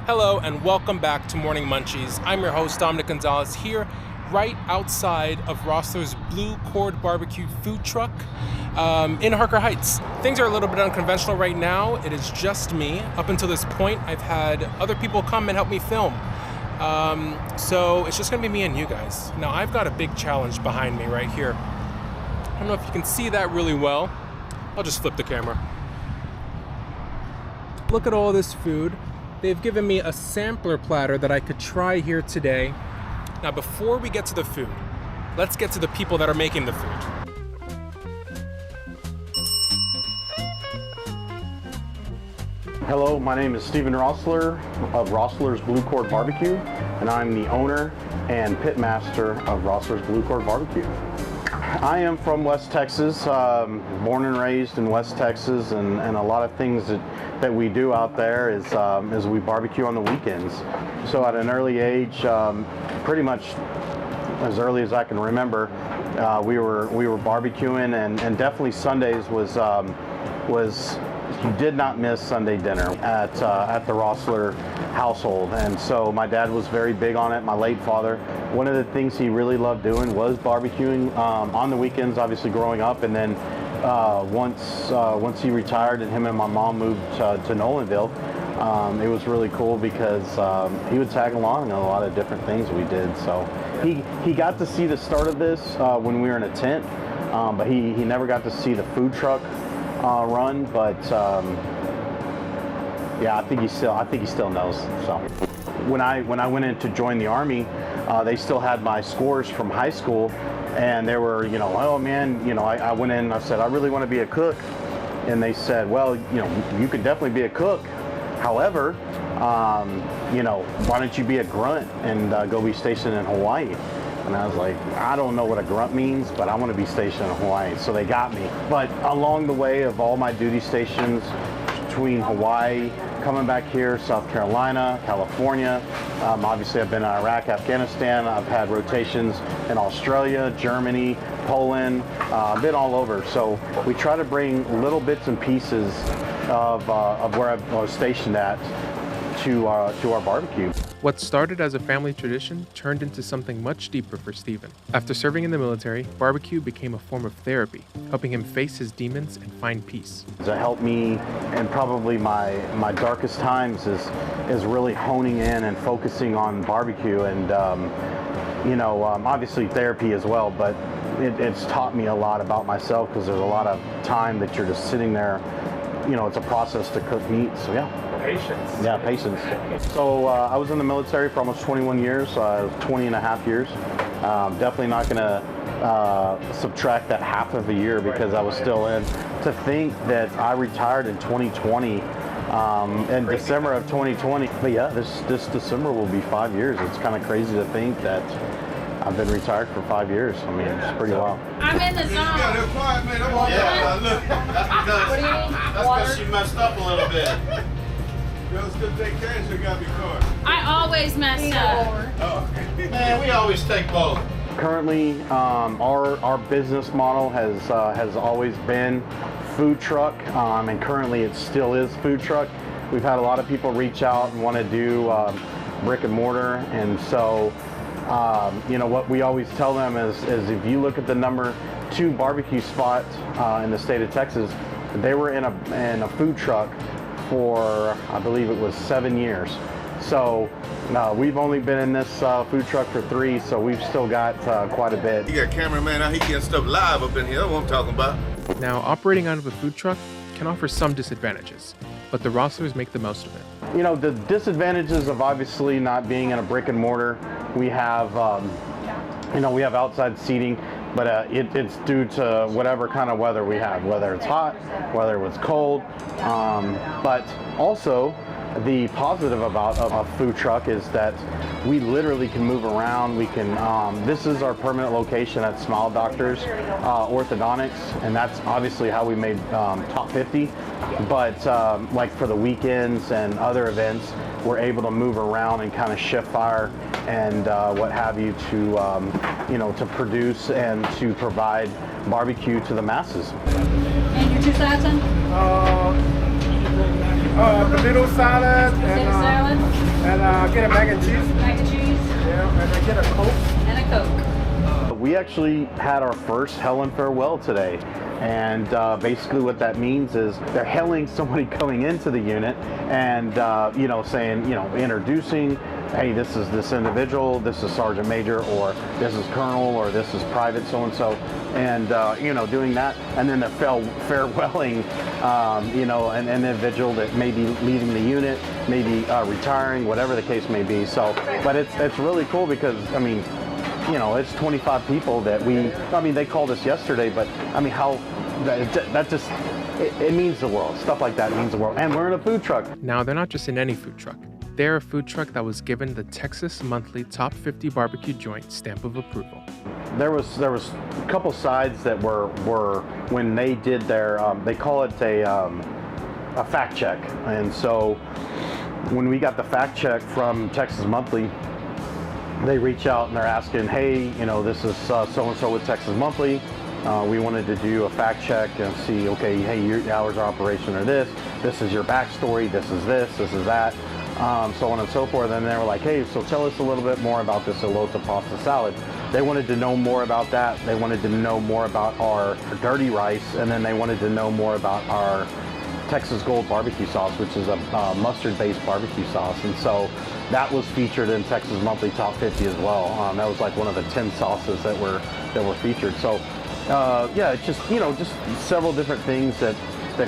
Hello and welcome back to Morning Munchies. I'm your host, Dominic Gonzalez, here right outside of Rossler's Blue Cord Barbecue food truck in Harker Heights. Things are a little bit unconventional right now. It is just me. Up until this point, I've had other people come and help me film. So it's just gonna be me and you guys. Now I've got a big challenge behind me right here. I don't know if you can see that really well. I'll just flip the camera. Look at all this food. They've given me a sampler platter that I could try here today. Now, before we get to the food, let's get to the people that are making the food. Hello, my name is Stephen Rossler of Rossler's Blue Cord Barbecue, and I'm the owner and pit master of Rossler's Blue Cord Barbecue. I am from West Texas, born and raised in West Texas, and a lot of things that we do out there is we barbecue on the weekends. So at an early age, pretty much as early as I can remember, we were barbecuing, and definitely Sundays was you did not miss Sunday dinner at the Rossler household. And so my dad was very big on it, my late father. One of the things he really loved doing was barbecuing on the weekends, obviously growing up. And then once he retired and him and my mom moved to Nolanville, it was really cool because he would tag along in a lot of different things we did. So he got to see the start of this when we were in a tent, but he never got to see the food truck run. But yeah, I think he still knows. So when I went in to join the Army, they still had my scores from high school, and they were, oh man, I went in and I said, I really want to be a cook. And they said, well, you could definitely be a cook. However, why don't you be a grunt and go be stationed in Hawaii? And I was like, I don't know what a grunt means, but I want to be stationed in Hawaii. So they got me. But along the way of all my duty stations between Hawaii, coming back here, South Carolina, California, obviously I've been in Iraq, Afghanistan. I've had rotations in Australia, Germany, Poland. I've been all over. So we try to bring little bits and pieces of where I was stationed at to our barbecue. What started as a family tradition turned into something much deeper for Stephen. After serving in the military, barbecue became a form of therapy, helping him face his demons and find peace. To help me, and probably my darkest times is really honing in and focusing on barbecue, and obviously therapy as well, but it's taught me a lot about myself, because there's a lot of time that you're just sitting there. It's a process to cook meat, so yeah. Patience. Yeah, patience. So I was in the military for almost 21 years, 20 and a half years. Definitely not going to subtract that half of a year because I was still in. To think that I retired in 2020, in December of 2020. But yeah, this December will be 5 years. It's kind of crazy to think that I've been retired for 5 years. I mean, it's pretty wild. I'm in the zone. Yeah, they're quiet, man. Look, that's What do you need? because she messed up a little bit. Girls still take cash, you gotta be caught. I always mess up. Oh, man, we always take both. Currently, our business model has always been food truck, and currently it still is food truck. We've had a lot of people reach out and want to do brick and mortar, and so what we always tell them is if you look at the number 2 barbecue spot in the state of Texas, they were in a food truck for, I believe it was 7 years. So we've only been in this food truck for 3, so we've still got quite a bit. You got a cameraman out, he getting stuff live up in here. That's what I'm talking about. Now, operating out of a food truck can offer some disadvantages, but the Rosslers make the most of it. The disadvantages of obviously not being in a brick and mortar, we have, we have outside seating, but it's due to whatever kind of weather we have, whether it's hot, whether it's cold. But also, the positive about a food truck is that we literally can move around. We can. This is our permanent location at Smile Doctors Orthodontics, and that's obviously how we made top 50. But like for the weekends and other events, we're able to move around and kind of shift fire and what have you to produce and to provide barbecue to the masses. And your 2,000? Potato salad Potato salad? I'll get a mac and cheese. Mac and cheese Yeah, and I get a Coke. and a Coke. We actually had our first hail and farewell today. And basically what that means is they're hailing somebody coming into the unit and, you know, saying, you know, introducing, hey, this is this individual, this is Sergeant Major, or this is Colonel, or this is Private so-and-so, and, you know, doing that. And then they're farewelling, you know, an individual that may be leaving the unit, maybe retiring, whatever the case may be. So, but it's really cool because, I mean, you know, it's 25 people that I mean, they called us yesterday, but I mean, how, that just, it means the world. Stuff like that means the world. And we're in a food truck. Now, they're not just in any food truck. They're a food truck that was given the Texas Monthly Top 50 Barbecue Joint stamp of approval. There was a couple sides that were when they did their, they call it a fact check. And so when we got the fact check from Texas Monthly, they reach out and they're asking, hey, you know, this is so-and-so with Texas Monthly. We wanted to do a fact check and see, okay, hey, your hours of operation are this is your backstory, this is that, so on and so forth. And they were like, hey, so tell us a little bit more about this elote pasta salad. They wanted to know more about that. They wanted to know more about our dirty rice, and then they wanted to know more about our Texas Gold barbecue sauce, which is a mustard-based barbecue sauce. And so that was featured in Texas Monthly Top 50 as well. That was like one of the 10 sauces that were featured. So yeah, it's just, you know, just several different things that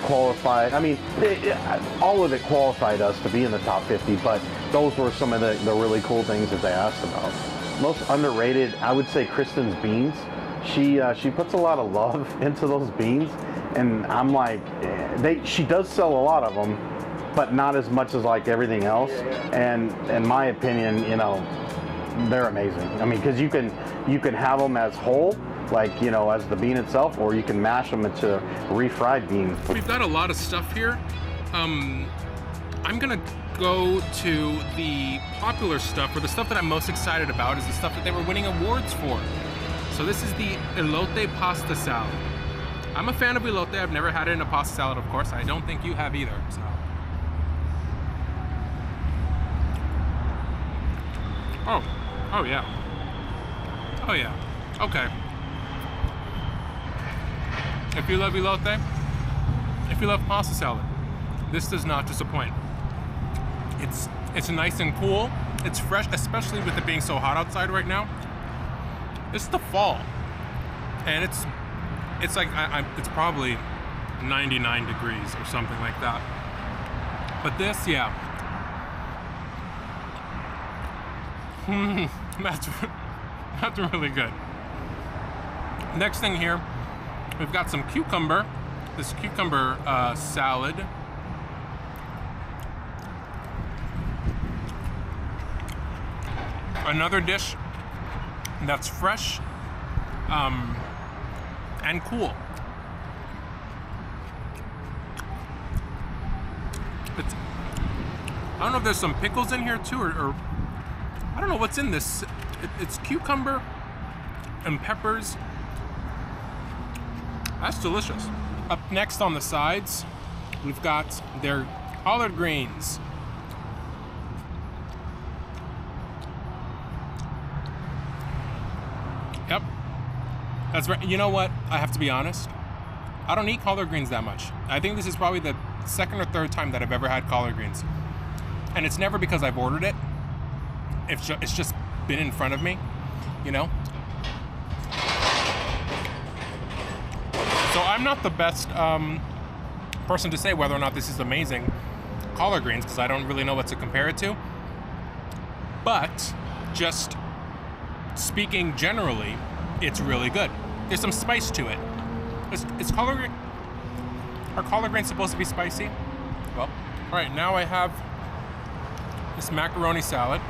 qualified. I mean, all of it qualified us to be in the top 50, but those were some of the really cool things that they asked about. Most underrated, I would say, Kristen's beans. She puts a lot of love into those beans, and I'm like, she does sell a lot of them, but not as much as like everything else. And in my opinion, you know, they're amazing. I mean, because you can have them as whole, like, you know, as the bean itself, or you can mash them into refried beans. We've got a lot of stuff here. I'm gonna go to the popular stuff, or the stuff that I'm most excited about is the stuff that they were winning awards for. So this is the elote pasta salad. I'm a fan of elote. I've never had it in a pasta salad, of course. I don't think you have either, so. Oh yeah. Oh yeah, okay. If you love elote, if you love pasta salad, this does not disappoint. It's nice and cool. It's fresh, especially with it being so hot outside right now. It's the fall, and it's like it's probably 99 degrees or something like that. But this, yeah, that's really good. Next thing here, we've got some cucumber. This cucumber salad. Another dish that's fresh and cool. I don't know if there's some pickles in here too, or I don't know what's in this. It's cucumber and peppers. That's delicious. Up next on the sides, we've got their collard greens. Yep, that's right. You know what? I have to be honest. I don't eat collard greens that much. I think this is probably the second or third time that I've ever had collard greens. And it's never because I've ordered it. It's just been in front of me, you know? So I'm not the best person to say whether or not this is amazing collard greens, because I don't really know what to compare it to. But just speaking generally, it's really good. There's some spice to it. Is collard green? Are collard greens supposed to be spicy? Well, all right. Now I have this macaroni salad.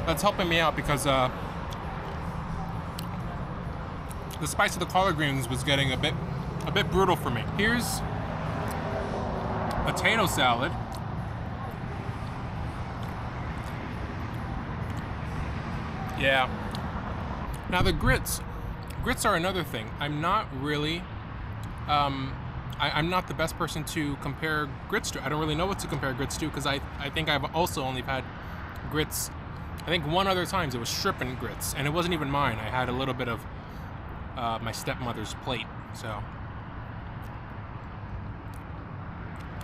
That's helping me out because the spice of the collard greens was getting a bit brutal for me. Here's potato salad. Yeah. Now the grits are another thing. I'm not really I'm not the best person to compare grits to. I don't really know what to compare grits to because I think I've also only had grits, I think one other times. It was shrimp and grits, and it wasn't even mine. I had a little bit of my stepmother's plate, so.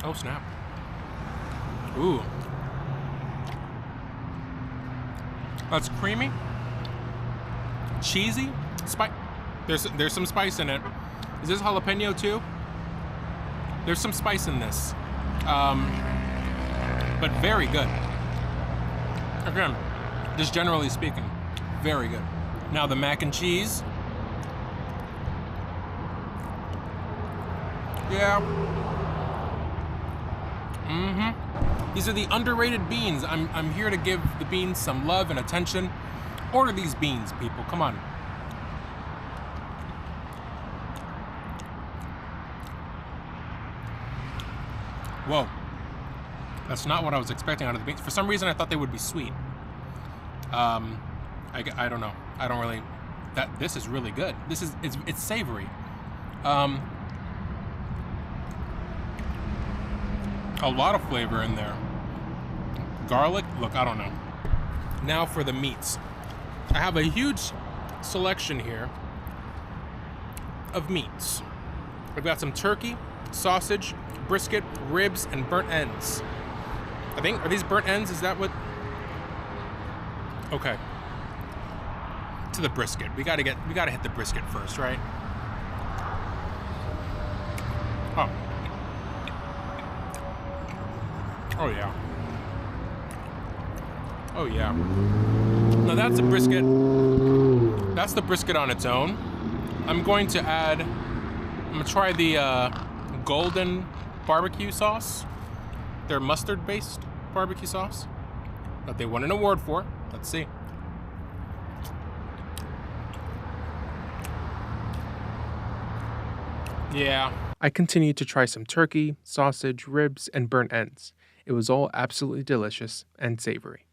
Oh, snap. Ooh. That's creamy, cheesy, there's some spice in it. Is this jalapeno too? There's some spice in this, but very good. Again, just generally speaking, very good. Now the mac and cheese. Yeah. These are the underrated beans. I'm here to give the beans some love and attention. Order these beans, people. Come on. Whoa. That's not what I was expecting out of the beans. For some reason, I thought they would be sweet. I don't know. I don't really. This is really good. It's savory. A lot of flavor in there. Garlic. Look, I don't know. Now for the meats. I have a huge selection here of meats. I've got some turkey, sausage, brisket, ribs, and burnt ends. I think, are these burnt ends? Is that what? Okay. To the brisket. We gotta hit the brisket first, right? Oh. Oh yeah. Oh yeah. Now that's a brisket. That's the brisket on its own. I'm going to try the golden barbecue sauce. Their mustard-based barbecue sauce that they won an award for. Let's see. Yeah. I continued to try some turkey, sausage, ribs, and burnt ends. It was all absolutely delicious and savory.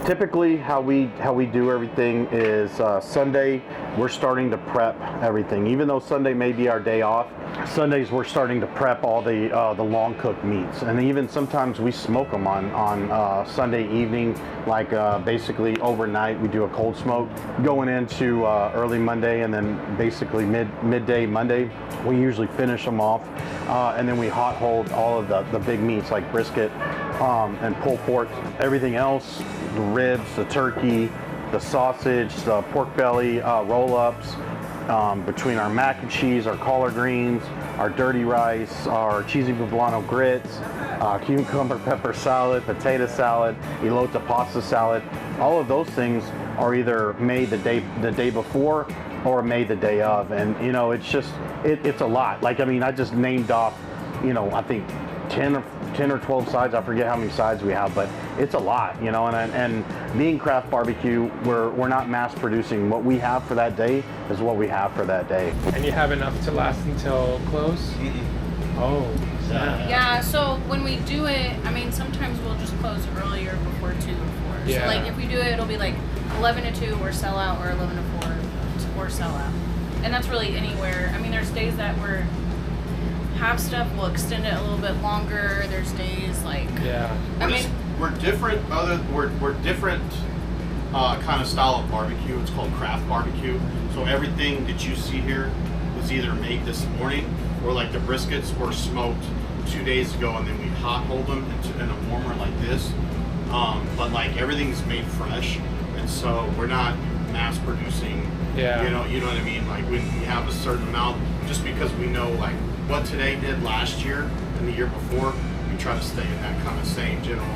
Typically, how we do everything is Sunday, we're starting to prep everything. Even though Sunday may be our day off, Sundays we're starting to prep all the long cooked meats, and even sometimes we smoke them on Sunday evening, like basically overnight. We do a cold smoke going into early Monday, and then basically midday Monday we usually finish them off, and then we hot hold all of the big meats like brisket and pulled pork, everything else. The ribs, the turkey, the sausage, the pork belly, roll-ups, between our mac and cheese, our collard greens, our dirty rice, our cheesy poblano grits, cucumber pepper salad, potato salad, elote pasta salad. All of those things are either made the day before or made the day of, and you know, it's just it's a lot. Like, I mean, I just named off, you know, I think 10 or 12 sides. I forget how many sides we have, but it's a lot, you know. And being craft barbecue, we're not mass producing. What we have for that day is what we have for that day. And you have enough to last until close? Oh. Yeah, so when we do it, I mean, sometimes we'll just close earlier before 2 or 4. Yeah. So like if we do it, it'll be like 11 to 2 or sell out, or 11 to 4 or sell out. And that's really anywhere. I mean, there's days that we're have stuff, we'll extend it a little bit longer. There's days like, yeah. We're different kind of style of barbecue. It's called craft barbecue. So everything that you see here was either made this morning, or like the briskets were smoked 2 days ago, and then we hot hold them in a warmer like this. But like everything's made fresh, and so we're not mass producing. Yeah. You know what I mean? Like when we have a certain amount, just because we know like what today did last year and the year before, we try to stay in that kind of same general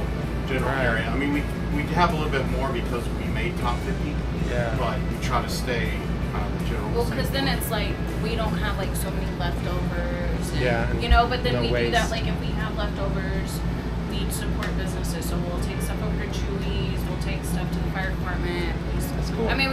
area. I mean, we have a little bit more because we made top 50. Yeah. But we try to stay kind of the general. well, because then it's like we don't have like so many leftovers. And, Yeah, you know, but then no we do that, waste. like if we have leftovers, we support businesses. So we'll take stuff over to Chewy's, we'll take stuff to the fire department. That's cool. I mean,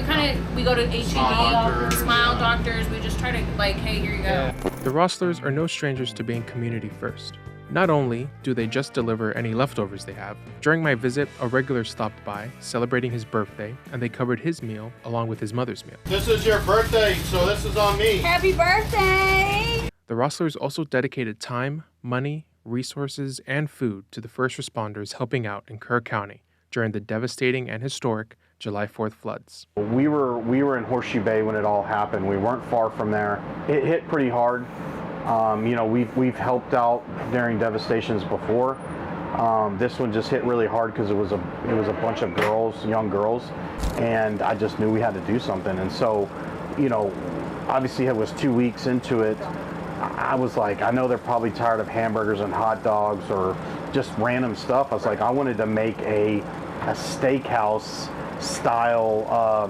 we go to HEB, Smile Doctors. We just try to like, hey, here you go. Yeah. The Rosslers are no strangers to being community first. Not only do they just deliver any leftovers they have, during my visit, a regular stopped by, celebrating his birthday, and they covered his meal along with his mother's meal. This is your birthday, so this is on me. Happy birthday! The Rosslers also dedicated time, money, resources, and food to the first responders helping out in Kerr County during the devastating and historic July 4th floods. We were in Horseshoe Bay when it all happened. We weren't far from there. It hit pretty hard. We've helped out during devastations before. This one just hit really hard because it was a bunch of girls, young girls, and I just knew we had to do something. And so, obviously it was 2 weeks into it. I was like, I know they're probably tired of hamburgers and hot dogs or just random stuff. I was like, I wanted to make a steakhouse style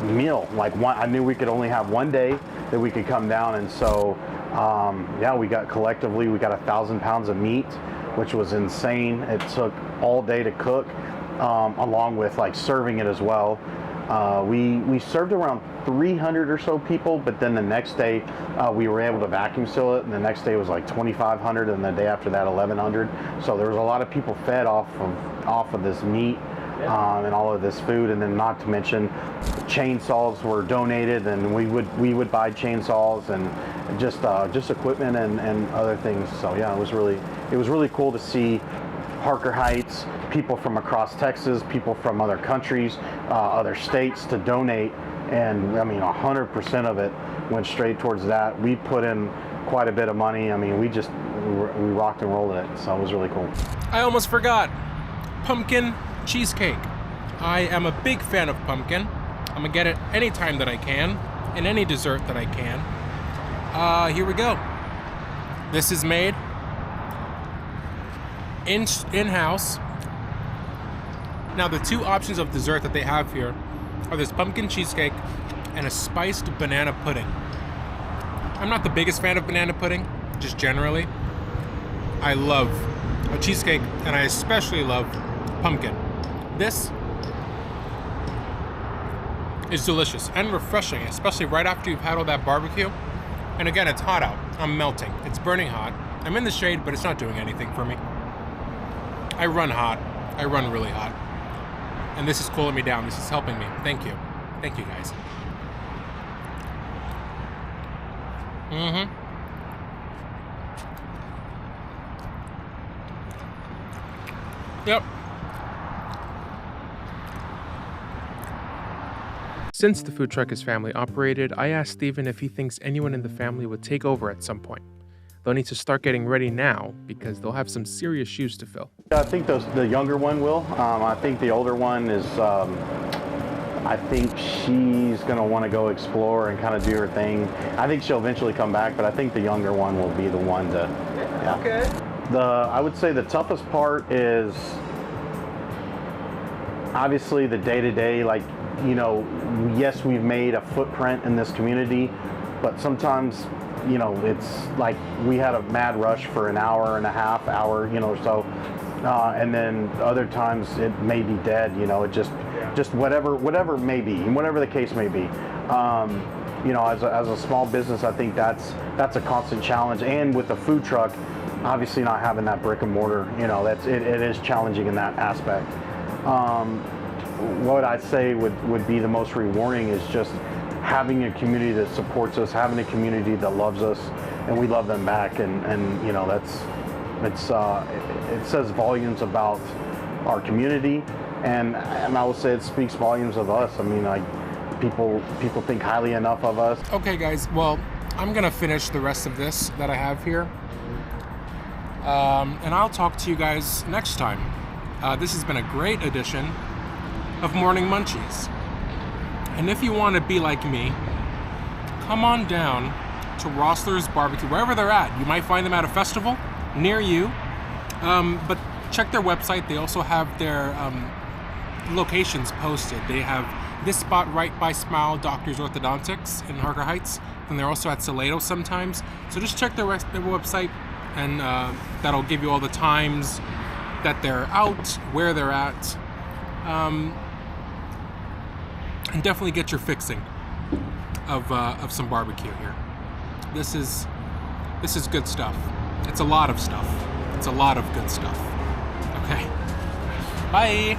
meal. Like I knew we could only have one day that we could come down, and so we got 1,000 pounds of meat, which was insane. It took all day to cook, along with like serving it as well. We served around 300 or so people, but then the next day we were able to vacuum seal it, and the next day was like 2,500, and the day after that 1,100. So there was a lot of people fed off of this meat and all of this food, and then not to mention chainsaws were donated, and we would buy chainsaws and just equipment and other things. So yeah, it was really cool to see Harker Heights, people from across Texas, people from other countries, other states to donate, and I mean 100% of it went straight towards that. We put in quite a bit of money. I mean, we rocked and rolled it, so it was really cool. I almost forgot. Pumpkin cheesecake. I am a big fan of pumpkin. I'm gonna get it anytime that I can, in any dessert that I can. Here we go. This is made in-house. Now the two options of dessert that they have here are this pumpkin cheesecake and a spiced banana pudding. I'm not the biggest fan of banana pudding, just generally. I love a cheesecake, and I especially love pumpkin. This is delicious and refreshing, especially right after you've had all that barbecue. And again, it's hot out. I'm melting. It's burning hot. I'm in the shade, but it's not doing anything for me. I run hot. I run really hot. And this is cooling me down. This is helping me. Thank you. Thank you, guys. Yep. Since the food truck is family operated, I asked Steven if he thinks anyone in the family would take over at some point. They'll need to start getting ready now because they'll have some serious shoes to fill. I think the younger one will. I think the older one is, I think she's going to want to go explore and kind of do her thing. I think she'll eventually come back, but I think the younger one will be the one to, yeah. Okay. I would say the toughest part is obviously the day-to-day, like, yes, we've made a footprint in this community, but sometimes, it's like we had a mad rush for an hour and a half, or so, and then other times it may be dead, it just whatever may be, whatever the case may be. As a small business, I think that's a constant challenge, and with the food truck, obviously not having that brick and mortar, it is challenging in that aspect. What I'd say would be the most rewarding is just having a community that supports us, having a community that loves us, and we love them back. And it says volumes about our community, and I would say it speaks volumes of us. I mean, like people think highly enough of us. Okay, guys. Well, I'm gonna finish the rest of this that I have here, and I'll talk to you guys next time. This has been a great edition of Morning Munchies. And if you want to be like me, come on down to Rossler's Barbecue, wherever they're at. You might find them at a festival near you, but check their website. They also have their locations posted. They have this spot right by Smile Doctors Orthodontics in Harker Heights, and they're also at Salado sometimes. So just check their website, and that'll give you all the times that they're out, where they're at. And definitely get your fixing of some barbecue here. This is good stuff. It's a lot of stuff. It's a lot of good stuff. Okay. Bye.